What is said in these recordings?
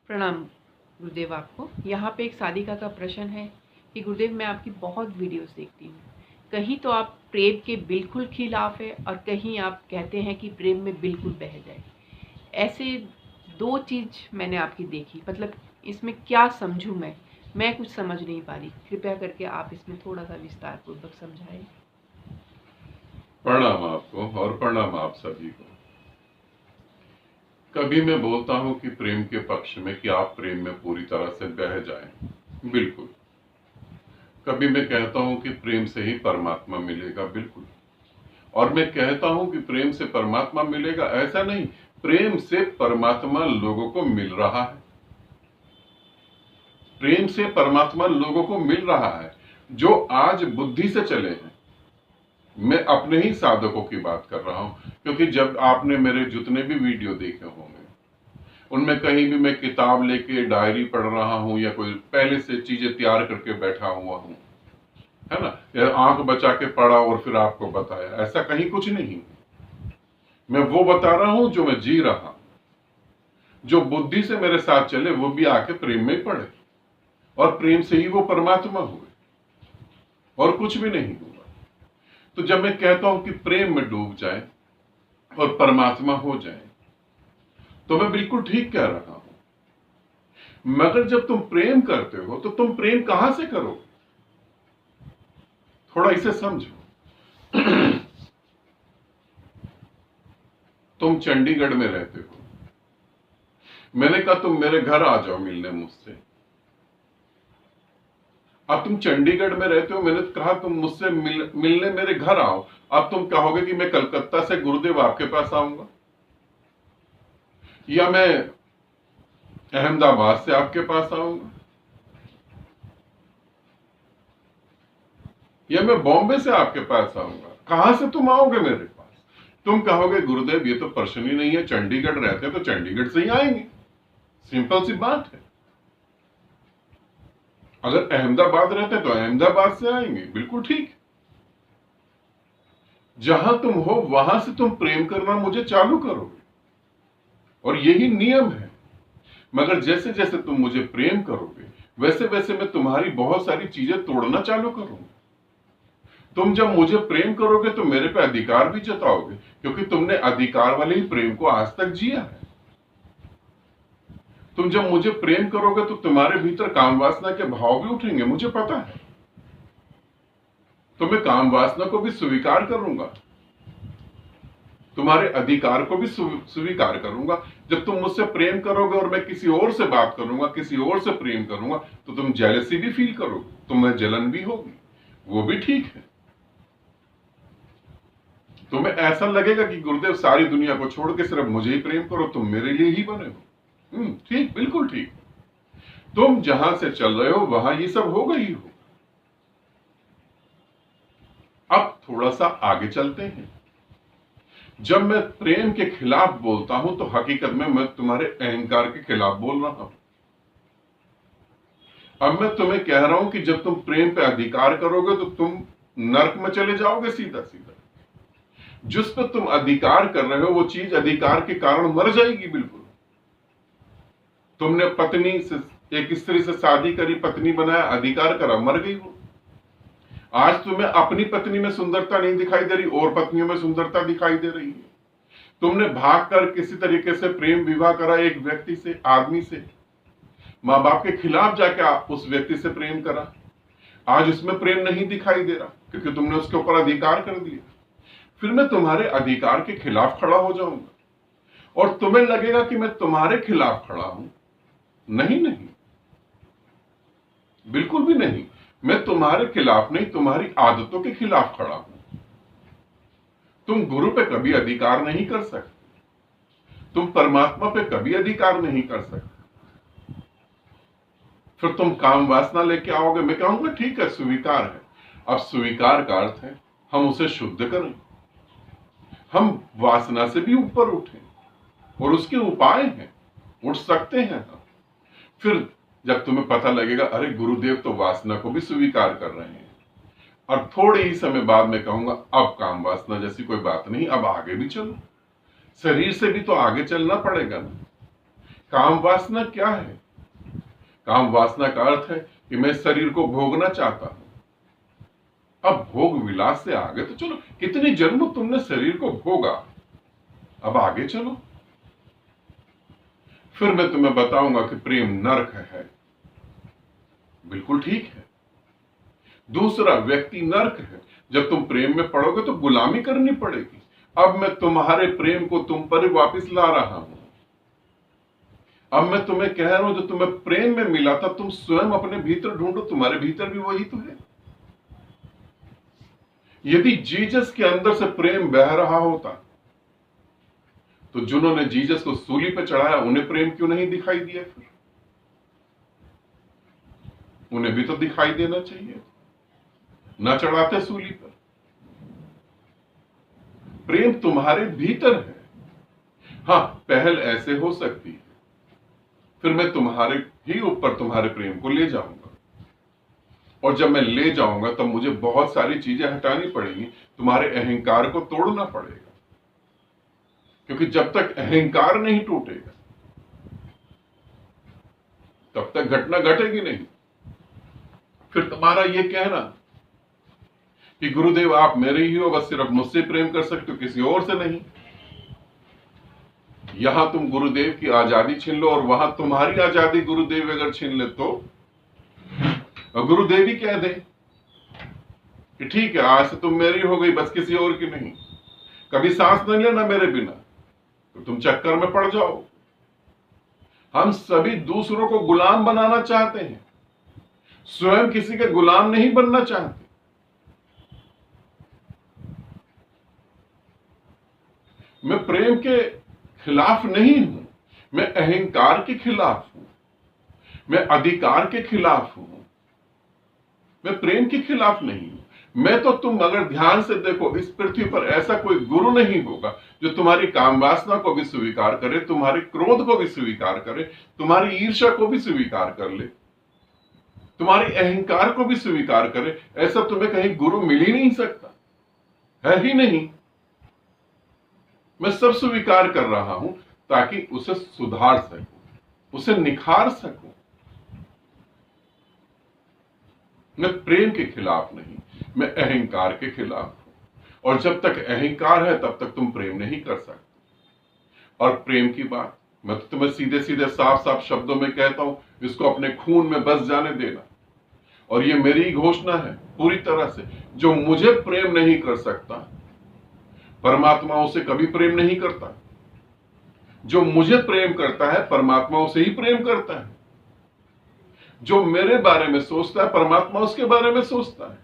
प्रणाम गुरुदेव। आपको यहाँ पे एक साधिका का प्रश्न है कि गुरुदेव, मैं आपकी बहुत वीडियोस देखती हूँ। कहीं तो आप प्रेम के बिल्कुल खिलाफ है और कहीं आप कहते हैं कि प्रेम में बिल्कुल बह जाए। ऐसे दो चीज़ मैंने आपकी देखी, मतलब इसमें क्या समझूं मैं कुछ समझ नहीं पा रही। कृपया करके आप इसमें थोड़ा सा विस्तार पूर्वक समझाएं। प्रणाम आपको और प्रणाम आप सभी को। कभी मैं बोलता हूं कि प्रेम के पक्ष में कि आप प्रेम में पूरी तरह से बह जाएं, बिल्कुल। कभी मैं कहता हूं कि प्रेम से ही परमात्मा मिलेगा, बिल्कुल। और मैं कहता हूं कि प्रेम से परमात्मा मिलेगा, ऐसा नहीं, प्रेम से परमात्मा लोगों को मिल रहा है। प्रेम से परमात्मा लोगों को मिल रहा है जो आज बुद्धि से चले हैं। मैं अपने ही साधकों की बात कर रहा हूं, क्योंकि जब आपने मेरे जितने भी वीडियो देखे होंगे उनमें कहीं भी मैं किताब लेके डायरी पढ़ रहा हूं या कोई पहले से चीजें तैयार करके बैठा हुआ हूं, है ना, या आंख बचा के पढ़ा और फिर आपको बताया, ऐसा कहीं कुछ नहीं। मैं वो बता रहा हूं जो मैं जी रहा हूं। जो बुद्धि से मेरे साथ चले वो भी आके प्रेम में पड़े और प्रेम से ही वो परमात्मा हुए और कुछ भी नहीं हुआ। तो जब मैं कहता हूं कि प्रेम में डूब जाए और परमात्मा हो जाए तो मैं बिल्कुल ठीक कह रहा हूं। मगर जब तुम प्रेम करते हो तो तुम प्रेम कहां से करोगे? थोड़ा इसे समझो। तुम चंडीगढ़ में रहते हो, मैंने कहा तुम मेरे घर आ जाओ मिलने मुझसे। अब तुम चंडीगढ़ में रहते हो, मैंने कहा तुम मुझसे मिलने मेरे घर आओ। अब तुम कहोगे कि मैं कलकत्ता से गुरुदेव आपके पास आऊंगा, या मैं अहमदाबाद से आपके पास आऊंगा, या मैं बॉम्बे से आपके पास आऊंगा। कहां से तुम आओगे मेरे पास? तुम कहोगे गुरुदेव ये तो प्रश्न ही नहीं है, चंडीगढ़ रहते तो चंडीगढ़ से ही आएंगे, सिंपल सी बात है। अगर अहमदाबाद रहते तो अहमदाबाद से आएंगे, बिल्कुल ठीक। जहां तुम हो वहां से तुम प्रेम करना मुझे चालू करोगे और यही नियम है। मगर जैसे जैसे तुम मुझे प्रेम करोगे वैसे वैसे मैं तुम्हारी बहुत सारी चीजें तोड़ना चालू करूंगा। तुम जब मुझे प्रेम करोगे तो मेरे पे अधिकार भी जताओगे, क्योंकि तुमने अधिकार वाले ही प्रेम को आज तक जिया है। तुम जब मुझे प्रेम करोगे तो तुम्हारे भीतर काम वासना के भाव भी उठेंगे, मुझे पता है। तो मैं काम वासना को भी स्वीकार करूंगा, तुम्हारे अधिकार को भी स्वीकार करूंगा। जब तुम मुझसे प्रेम करोगे और मैं किसी और से बात करूंगा, किसी और से प्रेम करूंगा, तो तुम जेलसी भी फील करोगे, तुम्हें जलन भी होगी, वो भी ठीक है। तुम्हें ऐसा लगेगा कि गुरुदेव सारी दुनिया को छोड़ के सिर्फ मुझे ही प्रेम करो, तुम मेरे लिए ही बने हो। ठीक, बिल्कुल ठीक। तुम जहां से चल रहे हो वहां ये सब होगा ही हो। अब थोड़ा सा आगे चलते हैं। जब मैं प्रेम के खिलाफ बोलता हूं तो हकीकत में मैं तुम्हारे अहंकार के खिलाफ बोल रहा हूं। अब मैं तुम्हें कह रहा हूं कि जब तुम प्रेम पे अधिकार करोगे तो तुम नरक में चले जाओगे सीधा सीधा। जिस पर तुम अधिकार कर रहे हो वो चीज अधिकार के कारण मर जाएगी, बिल्कुल। तुमने पत्नी से, एक स्त्री से शादी करी, पत्नी बनाया, अधिकार करा, मर गई वो। आज तुम्हें अपनी पत्नी में सुंदरता नहीं दिखाई दे रही और पत्नियों में सुंदरता दिखाई दे रही है। तुमने भागकर किसी तरीके से प्रेम विवाह करा एक व्यक्ति से, आदमी से, मां बाप के खिलाफ जाके उस व्यक्ति से प्रेम करा। आज उसमें प्रेम नहीं दिखाई दे रहा क्योंकि तुमने उसके ऊपर अधिकार कर दिया। फिर मैं तुम्हारे अधिकार के खिलाफ खड़ा हो जाऊंगा और तुम्हें लगेगा कि मैं तुम्हारे खिलाफ खड़ा हूं। नहीं नहीं, बिल्कुल भी नहीं। मैं तुम्हारे खिलाफ नहीं, तुम्हारी आदतों के खिलाफ खड़ा हूं। तुम गुरु पे कभी अधिकार नहीं कर सकते, तुम परमात्मा पे कभी अधिकार नहीं कर सकते। फिर तुम काम वासना लेके आओगे, मैं कहूंगा ठीक है, स्वीकार है। अब स्वीकार का अर्थ है हम उसे शुद्ध करें, हम वासना से भी ऊपर उठें, और उसके उपाय हैं, उठ सकते हैं हम। फिर जब तुम्हें पता लगेगा अरे गुरुदेव तो वासना को भी स्वीकार कर रहे हैं, और थोड़े ही समय बाद मैं कहूंगा अब काम वासना जैसी कोई बात नहीं, अब आगे भी चलो। शरीर से भी तो आगे चलना पड़ेगा ना। काम वासना क्या है? काम वासना का अर्थ है कि मैं शरीर को भोगना चाहता हूं। अब भोग विलास से आगे तो चलो, कितने जन्म तुमने शरीर को भोगा, अब आगे चलो। फिर मैं तुम्हें बताऊंगा कि प्रेम नरक है। बिल्कुल ठीक है। दूसरा व्यक्ति नरक है। जब तुम प्रेम में पड़ोगे तो गुलामी करनी पड़ेगी। अब मैं तुम्हारे प्रेम को तुम पर वापस ला रहा हूं। अब मैं तुम्हें कह रहा हूं, जो तुम्हें प्रेम में मिला था तुम स्वयं अपने भीतर ढूंढो, तुम्हारे भीतर भी वही तो है। यदि जीसस के अंदर से प्रेम बह रहा होता तो जिन्होंने जीसस को सूली पर चढ़ाया उन्हें प्रेम क्यों नहीं दिखाई दिया? फिर उन्हें भी तो दिखाई देना चाहिए, ना चढ़ाते सूली पर। प्रेम तुम्हारे भीतर है। हां, पहल ऐसे हो सकती है, फिर मैं तुम्हारे ही ऊपर तुम्हारे प्रेम को ले जाऊंगा, और जब मैं ले जाऊंगा तब मुझे बहुत सारी चीजें हटानी पड़ेंगी। तुम्हारे अहंकार को तोड़ना पड़ेगा, क्योंकि जब तक अहंकार नहीं टूटेगा तब तक घटना घटेगी नहीं। फिर तुम्हारा यह कहना कि गुरुदेव आप मेरे ही हो, बस सिर्फ मुझसे प्रेम कर सकते हो, किसी और से नहीं। यहां तुम गुरुदेव की आजादी छीन लो और वहां तुम्हारी आजादी गुरुदेव अगर छीन ले तो गुरुदेव ही कह दे कि ठीक है, आज से तुम मेरी हो गई, बस किसी और की नहीं, कभी सांस नहीं लेना मेरे बिना, तो तुम चक्कर में पड़ जाओ। हम सभी दूसरों को गुलाम बनाना चाहते हैं, स्वयं किसी के गुलाम नहीं बनना चाहते। मैं प्रेम के खिलाफ नहीं हूं, मैं अहंकार के खिलाफ हूं, मैं अधिकार के खिलाफ हूं, मैं प्रेम के खिलाफ नहीं हूं। मैं तो, तुम अगर ध्यान से देखो, इस पृथ्वी पर ऐसा कोई गुरु नहीं होगा जो तुम्हारी काम वासना को भी स्वीकार करे, तुम्हारे क्रोध को भी स्वीकार करे, तुम्हारी ईर्ष्या को भी स्वीकार कर ले, तुम्हारे अहंकार को भी स्वीकार करे। ऐसा तुम्हें कहीं गुरु मिल ही नहीं सकता, है ही नहीं। मैं सब स्वीकार कर रहा हूं ताकि उसे सुधार सकूं, उसे निखार सकूं। मैं प्रेम के खिलाफ नहीं, मैं अहंकार के खिलाफ हूं। और जब तक अहंकार है तब तक तुम प्रेम नहीं कर सकते। और प्रेम की बात मैं तो तुम्हें सीधे सीधे साफ साफ शब्दों में कहता हूं, इसको अपने खून में बस जाने देना। और ये मेरी घोषणा है पूरी तरह से, जो मुझे प्रेम नहीं कर सकता परमात्मा उसे कभी प्रेम नहीं करता। जो मुझे प्रेम करता है परमात्मा उसे ही प्रेम करता है। जो मेरे बारे में सोचता है परमात्मा उसके बारे में सोचता है।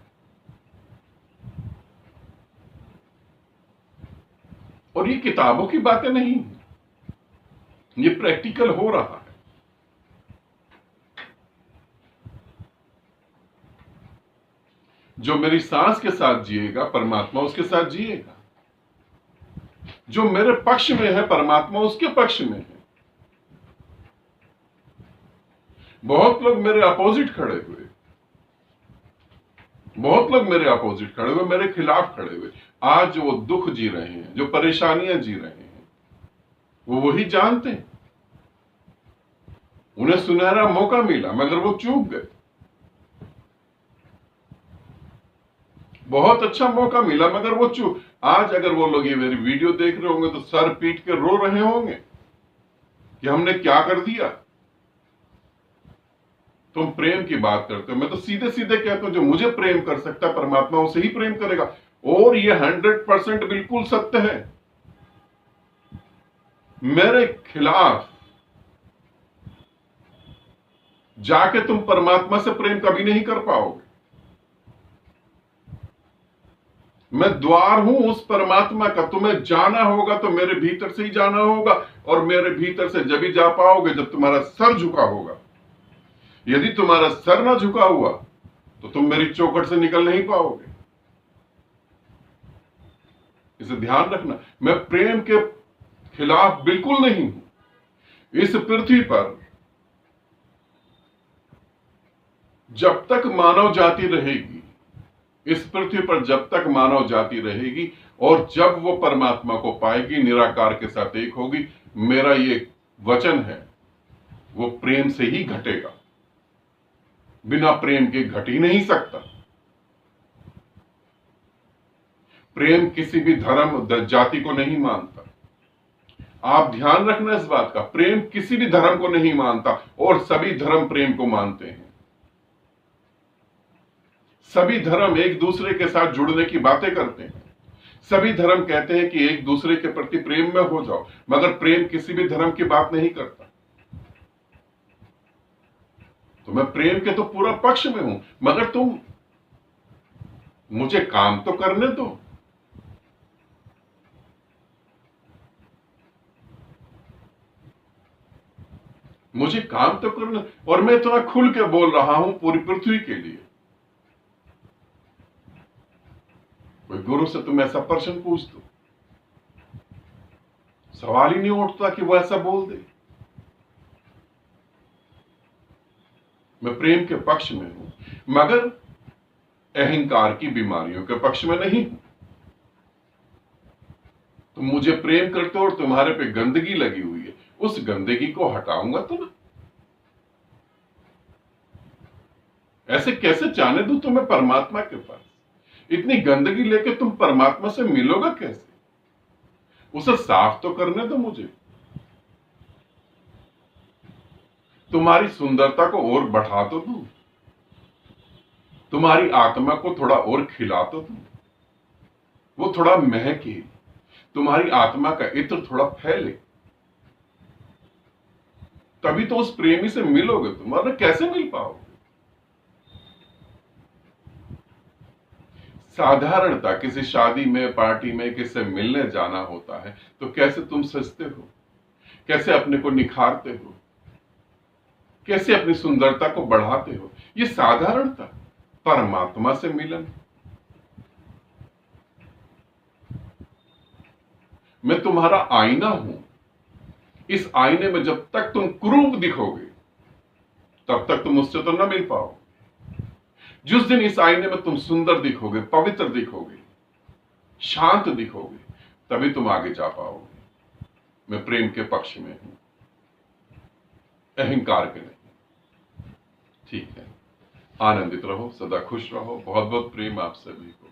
और ये किताबों की बातें नहीं, ये प्रैक्टिकल हो रहा है। जो मेरी सांस के साथ जिएगा परमात्मा उसके साथ जिएगा। जो मेरे पक्ष में है परमात्मा उसके पक्ष में है। बहुत लोग मेरे अपोजिट खड़े हुए, बहुत लोग मेरे अपोजिट खड़े हुए, मेरे खिलाफ खड़े हुए। आज वो दुख जी रहे हैं, जो परेशानियां जी रहे हैं, वो वही जानते हैं। उन्हें सुनहरा मौका मिला मगर वो चूक गए। बहुत अच्छा मौका मिला मगर वो चूक। आज अगर वो लोग ये मेरी वीडियो देख रहे होंगे तो सर पीट के रो रहे होंगे कि हमने क्या कर दिया। तुम प्रेम की बात करते हो, मैं तो सीधे सीधे कहता हूं, जो मुझे प्रेम कर सकता है परमात्मा उसे ही प्रेम करेगा। और ये 100% बिल्कुल सत्य है। मेरे खिलाफ जाके तुम परमात्मा से प्रेम कभी नहीं कर पाओगे। मैं द्वार हूं उस परमात्मा का, तुम्हें जाना होगा तो मेरे भीतर से ही जाना होगा। और मेरे भीतर से जब ही जा पाओगे जब तुम्हारा सर झुका होगा। यदि तुम्हारा सर ना झुका हुआ तो तुम मेरी चौखट से निकल नहीं पाओगे। इसे ध्यान रखना। मैं प्रेम के खिलाफ बिल्कुल नहीं हूं। इस पृथ्वी पर जब तक मानव जाति रहेगी, इस पृथ्वी पर जब तक मानव जाति रहेगी और जब वो परमात्मा को पाएगी, निराकार के साथ एक होगी, मेरा ये वचन है वो प्रेम से ही घटेगा, बिना प्रेम के घट ही नहीं सकता। प्रेम किसी भी धर्म जाति को नहीं मानता। आप ध्यान रखना इस बात का, प्रेम किसी भी धर्म को नहीं मानता और सभी धर्म प्रेम को मानते हैं। सभी धर्म एक दूसरे के साथ जुड़ने की बातें करते हैं। सभी धर्म कहते हैं कि एक दूसरे के प्रति प्रेम में हो जाओ, मगर प्रेम किसी भी धर्म की बात नहीं करता। तो मैं प्रेम के तो पूरा पक्ष में हूं, मगर तुम मुझे काम तो करने दो। मुझे काम तो करना, और मैं इतना खुल के बोल रहा हूं पूरी पृथ्वी के लिए। कोई गुरु से तुम ऐसा प्रश्न पूछ दो, सवाल ही नहीं उठता कि वो ऐसा बोल दे। मैं प्रेम के पक्ष में हूं, मगर अहंकार की बीमारियों के पक्ष में नहीं हूं। तुम मुझे प्रेम करते हो और तुम्हारे पे गंदगी लगी हुई है, उस गंदगी को हटाऊंगा तो ना। ऐसे कैसे जाने दूं तुम्हें परमात्मा के पास? इतनी गंदगी लेके तुम परमात्मा से मिलोगे कैसे? उसे साफ तो करने दो मुझे। तुम्हारी सुंदरता को और बढ़ा तो दूं, तुम्हारी आत्मा को थोड़ा और खिला तो दूं, वो थोड़ा महके, तुम्हारी आत्मा का इत्र थोड़ा फैले, तभी तो उस प्रेमी से मिलोगे तुम, वरना कैसे मिल पाओगे? साधारणता किसी शादी में, पार्टी में किसी से मिलने जाना होता है तो कैसे तुम सजते हो, कैसे अपने को निखारते हो, कैसे अपनी सुंदरता को बढ़ाते हो। ये साधारणता। परमात्मा से मिलन। मैं तुम्हारा आईना हूं। इस आईने में जब तक तुम कुरूप दिखोगे तब तक तुम मुझसे तो न मिल पाओ। जिस दिन इस आईने में तुम सुंदर दिखोगे, पवित्र दिखोगे, शांत दिखोगे, तभी तुम आगे जा पाओगे। मैं प्रेम के पक्ष में हूं, अहंकार के नहीं। ठीक है, आनंदित रहो, सदा खुश रहो। बहुत बहुत प्रेम आप सभी को।